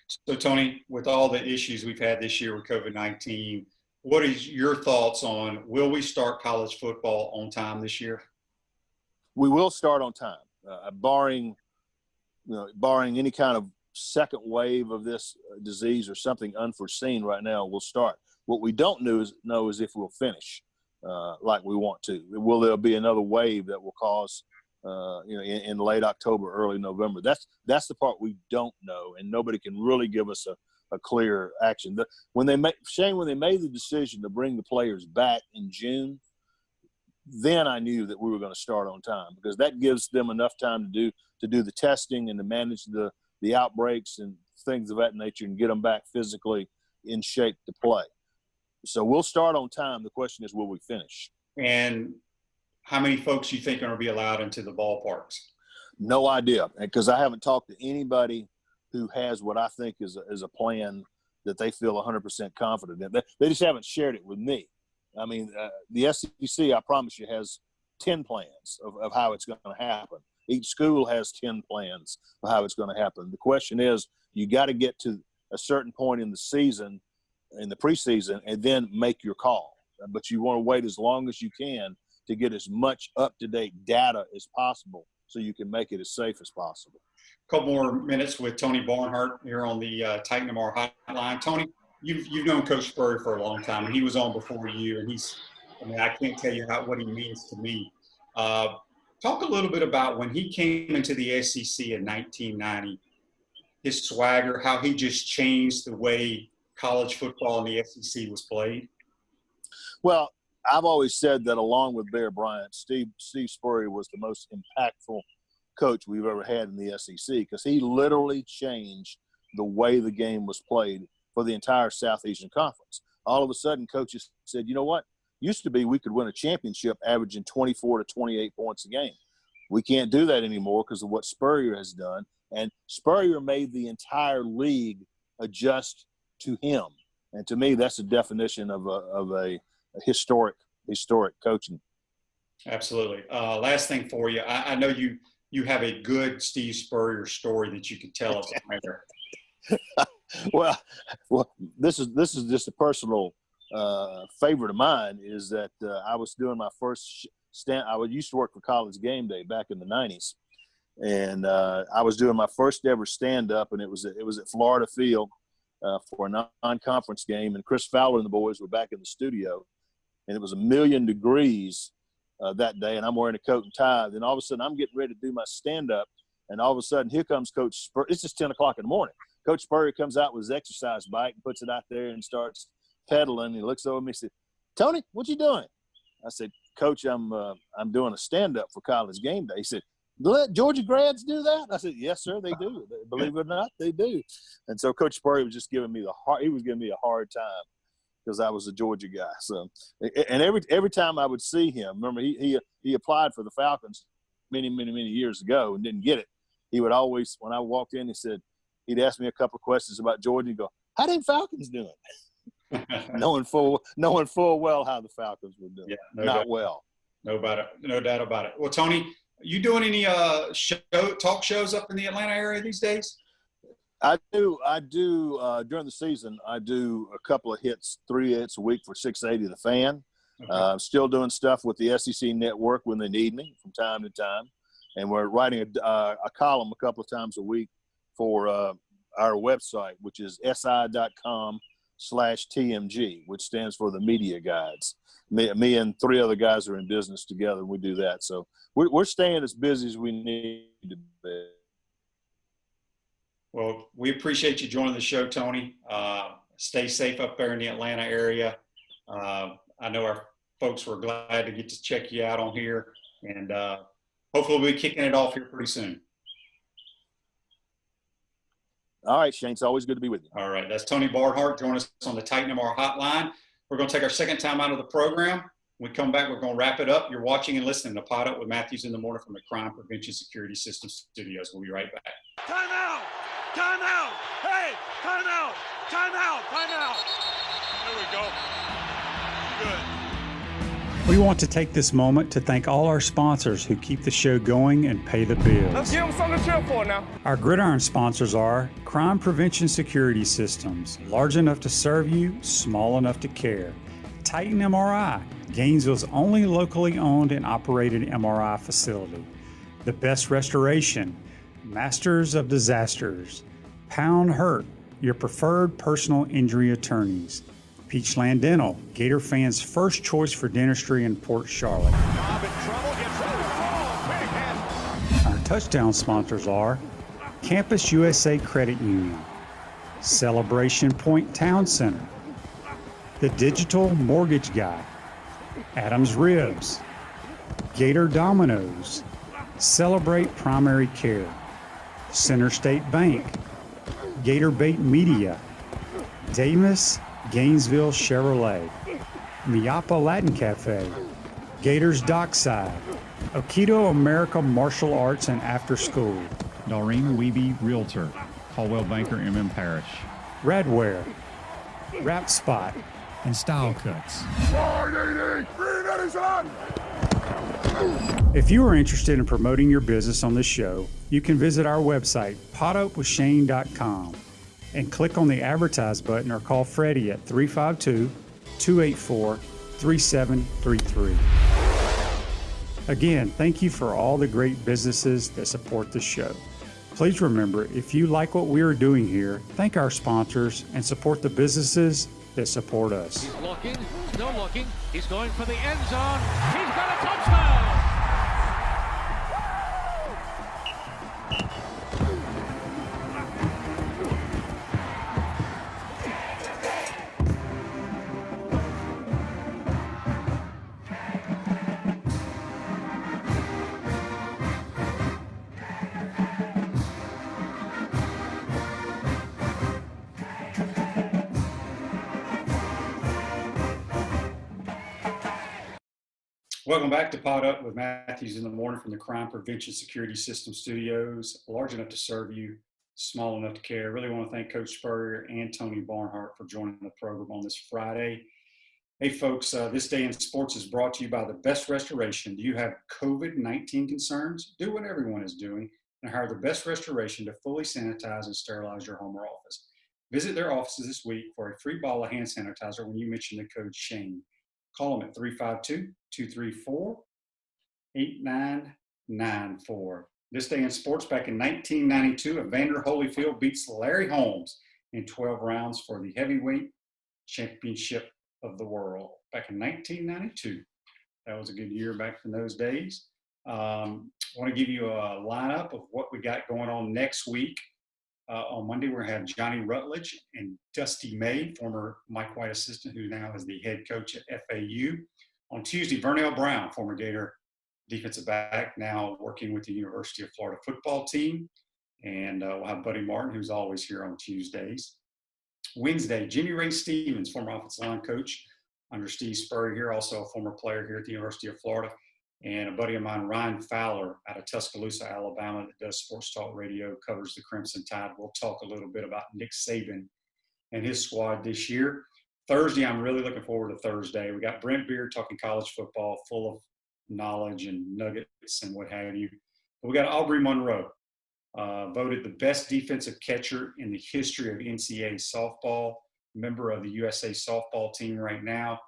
So, Tony, with all the issues we've had this year with COVID-19, what is your thoughts on will we start college football on time this year? We will start on time, barring any kind of second wave of this disease or something unforeseen right now. We'll start. What we don't know is if we'll finish like we want to. Will there be another wave that will cause in late October, early November? That's the part we don't know, and nobody can really give us a clear action. When they made the decision to bring the players back in June, then I knew that we were going to start on time because that gives them enough time to do the testing and to manage the outbreaks and things of that nature and get them back physically in shape to play. So we'll start on time. The question is, will we finish? And how many folks you think are going to be allowed into the ballparks? No idea, because I haven't talked to anybody who has what I think is a plan that they feel 100% confident in. They just haven't shared it with me. I mean, the SEC, I promise you, has 10 plans of how it's going to happen. Each school has 10 plans of how it's going to happen. The question is, you got to get to a certain point in the season, in the preseason, and then make your call. But you want to wait as long as you can to get as much up-to-date data as possible so you can make it as safe as possible. A couple more minutes with Tony Barnhart here on the Titan MR hotline. Tony, you've known Coach Spurrier for a long time, and he was on before you, and I can't tell you what he means to me. Talk a little bit about when he came into the SEC in 1990, his swagger, how he just changed the way college football in the SEC was played. Well, I've always said that along with Bear Bryant, Steve Spurrier was the most impactful coach we've ever had in the SEC because he literally changed the way the game was played for the entire Southeastern Conference. All of a sudden, coaches said, you know what? Used to be we could win a championship averaging 24 to 28 points a game. We can't do that anymore because of what Spurrier has done. And Spurrier made the entire league adjust to him. And to me, that's the definition of a historic coaching. Absolutely. Last thing for you. I know you have a good Steve Spurrier story that you could tell us later. Well, this is just a personal favorite of mine is that I was doing my first I used to work for College Game Day back in the 90s. And I was doing my first ever stand-up, and it was at Florida Field for a non-conference game. And Chris Fowler and the boys were back in the studio. And it was 1,000,000 degrees that day, and I'm wearing a coat and tie. Then all of a sudden, I'm getting ready to do my stand-up, and all of a sudden, here comes Coach Spurrier. It's just 10 o'clock in the morning. Coach Spurrier comes out with his exercise bike and puts it out there and starts pedaling. He looks over at me and said, "Tony, what you doing?" I said, "Coach, I'm doing a stand-up for College Game Day." He said, "Let Georgia grads do that?" I said, "Yes, sir, they do. Believe it or not, they do." And so Coach Spurrier was just giving me a hard time because I was a Georgia guy. So, and every time I would see him, remember he applied for the Falcons many years ago and didn't get it. He would always, when I walked in, he'd ask me a couple of questions about Georgia and go, "How them Falcons doing?" knowing full well how the Falcons were doing. Yeah, well. No doubt about it. Well, Tony, you doing any talk shows up in the Atlanta area these days? I do during the season. I do a couple of 3 hits a week for 680 The Fan. Still doing stuff with the SEC network when they need me from time to time. And we're writing a column a couple of times a week for our website, which is si.com/TMG, which stands for the Media Guides. Me and 3 other guys are in business together, and we do that. So we're staying as busy as we need to be. Well, we appreciate you joining the show, Tony. Stay safe up there in the Atlanta area. I know our folks were glad to get to check you out on here, and hopefully we'll be kicking it off here pretty soon. All right, Shane, it's always good to be with you. All right, that's Tony Barnhart. Join us on the Titan MR hotline. We're going to take our second time out of the program. When we come back, we're going to wrap it up. You're watching and listening to Pod Up with Matthews in the Morning from the Crime Prevention Security Systems Studios. We'll be right back. Time out! Time out! Hey! Time out! Time out! Time out! There we go. Good. We want to take this moment to thank all our sponsors who keep the show going and pay the bills. Let's give them something to cheer for now. Our gridiron sponsors are Crime Prevention Security Systems, large enough to serve you, small enough to care. Titan MRI, Gainesville's only locally owned and operated MRI facility. The Best Restoration, Masters of Disasters. Pound Hurt, your preferred personal injury attorneys. Peachland Dental, Gator fans' first choice for dentistry in Port Charlotte. Our touchdown sponsors are Campus USA Credit Union, Celebration Point Town Center, The Digital Mortgage Guy, Adams Ribs, Gator Dominoes, Celebrate Primary Care, Center State Bank, Gator Bait Media, Davis Gainesville Chevrolet, Miapa Latin Cafe, Gators Dockside, Aikido America Martial Arts and After School, Doreen Weeby Realtor, Caldwell Banker MM Parish, Radware, Wrap Spot, and Style Cuts. If you are interested in promoting your business on this show, you can visit our website, podupwithshane.com, and click on the Advertise button or call Freddie at 352-284-3733. Again, thank you for all the great businesses that support the show. Please remember, if you like what we are doing here, thank our sponsors and support the businesses that support us. He's looking, still looking. He's going for the end zone. He's got a touchdown! Welcome back to Pod Up with Matthews in the Morning from the Crime Prevention Security System Studios. Large enough to serve you, small enough to care. I really want to thank Coach Spurrier and Tony Barnhart for joining the program on this Friday. Hey, folks, this day in sports is brought to you by the Best Restoration. Do you have COVID-19 concerns? Do what everyone is doing and hire the Best Restoration to fully sanitize and sterilize your home or office. Visit their offices this week for a free bottle of hand sanitizer when you mention the code SHANE. Call them at 352-234-8994. This day in sports, back in 1992, Evander Holyfield beats Larry Holmes in 12 rounds for the heavyweight championship of the world. Back in 1992. That was a good year back in those days. I want to give you a lineup of what we got going on next week. On Monday, we're going to have Johnny Rutledge and Dusty May, former Mike White assistant, who now is the head coach at FAU. On Tuesday, Vernell Brown, former Gator defensive back, now working with the University of Florida football team. And we'll have Buddy Martin, who's always here on Tuesdays. Wednesday, Jimmy Ray Stevens, former offensive line coach under Steve Spurrier here, also a former player here at the University of Florida. And a buddy of mine, Ryan Fowler, out of Tuscaloosa, Alabama, that does sports talk radio, covers the Crimson Tide. We'll talk a little bit about Nick Saban and his squad this year. Thursday, I'm really looking forward to Thursday. We got Brent Beard talking college football, full of knowledge and nuggets and what have you. But we got Aubrey Monroe, voted the best defensive catcher in the history of NCAA softball, member of the USA softball team right now,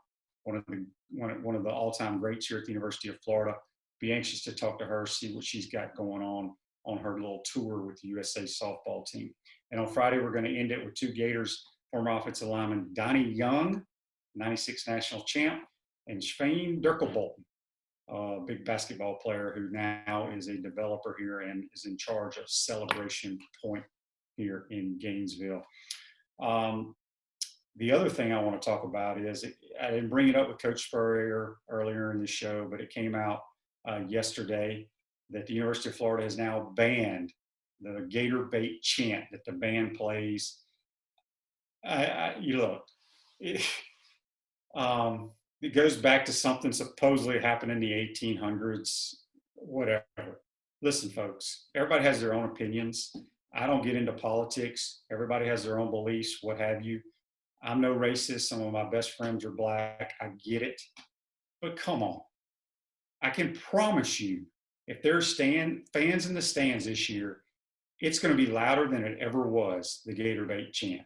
one of the one of the all-time greats here at the University of Florida. Be anxious to talk to her, see what she's got going on her little tour with the USA softball team. And on Friday, we're going to end it with two Gators, former offensive lineman Donnie Young, 96 national champ, and Shane Durkelbolton, a big basketball player who now is a developer here and is in charge of Celebration Point here in Gainesville. The other thing I want to talk about is, I didn't bring it up with Coach Spurrier earlier in the show, but it came out yesterday that the University of Florida has now banned the Gator Bait chant that the band plays. It goes back to something supposedly happened in the 1800s, whatever. Listen, folks, everybody has their own opinions. I don't get into politics. Everybody has their own beliefs, what have you. I'm no racist. Some of my best friends are black. I get it. But come on. I can promise you, if there's fans in the stands this year, it's going to be louder than it ever was, the Gator Bait chant.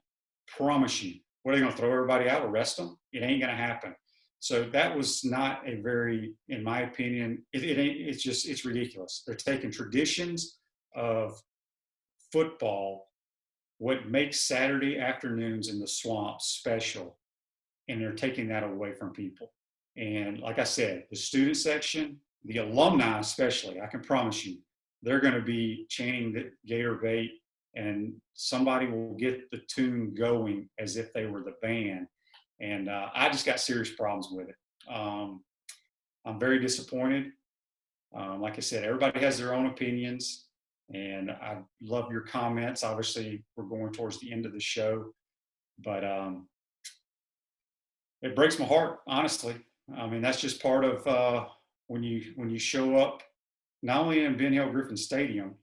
Promise you. What are they going to throw everybody out, arrest them? It ain't going to happen. So that was not a very, in my opinion, it's ridiculous. They're taking traditions of football, what makes Saturday afternoons in the swamp special, and they're taking that away from people. And like I said, the student section, the alumni especially, I can promise you, they're going to be chanting the Gator Bait, and somebody will get the tune going as if they were the band. And I just got serious problems with it. I'm very disappointed. Like I said, everybody has their own opinions. And I love your comments. Obviously, we're going towards the end of the show, but it breaks my heart, honestly. I mean, that's just part of when you show up, not only in Ben Hill Griffin Stadium,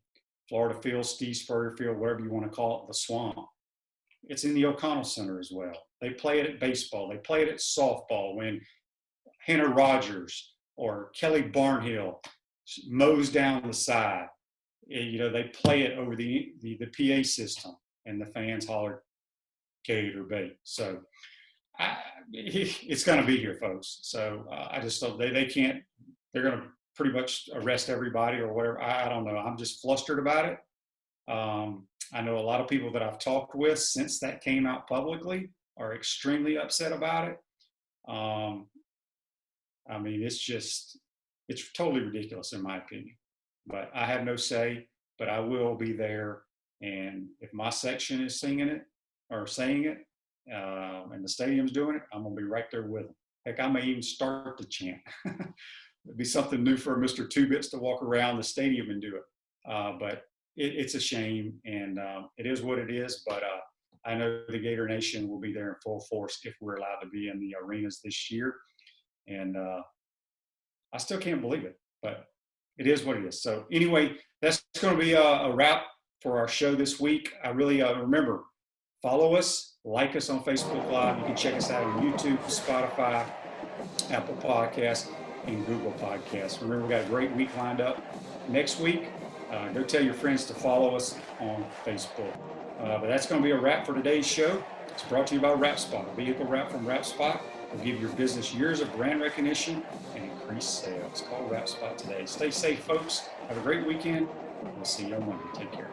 Florida Field, Steve Spurrier Field, whatever you want to call it, the swamp. It's in the O'Connell Center as well. They play it at baseball. They play it at softball when Hannah Rogers or Kelly Barnhill mows down the side. They play it over the PA system, and the fans holler Gator Bait. So it's going to be here, folks. So I just thought they can't. They're going to pretty much arrest everybody or whatever. I don't know. I'm just flustered about it. I know a lot of people that I've talked with since that came out publicly are extremely upset about it. I mean, it's totally ridiculous in my opinion. But I have no say, but I will be there. And if my section is singing it or saying it, and the stadium's doing it, I'm going to be right there with them. Heck, I may even start the chant. It'd be something new for Mr. Two Bits to walk around the stadium and do it. But it's a shame, and it is what it is. But I know the Gator Nation will be there in full force if we're allowed to be in the arenas this year. And I still can't believe it, but it is what it is. So anyway, that's going to be a wrap for our show this week. I really remember, follow us, like us on Facebook Live. You can check us out on YouTube, Spotify, Apple Podcasts, and Google Podcasts. Remember, we got a great week lined up next week. Go tell your friends to follow us on Facebook. But that's going to be a wrap for today's show. It's brought to you by WrapSpot, a vehicle wrap from WrapSpot. Will give your business years of brand recognition and increased sales. Call WrapSpot today. Stay safe, folks. Have a great weekend. We'll see you on Monday. Take care.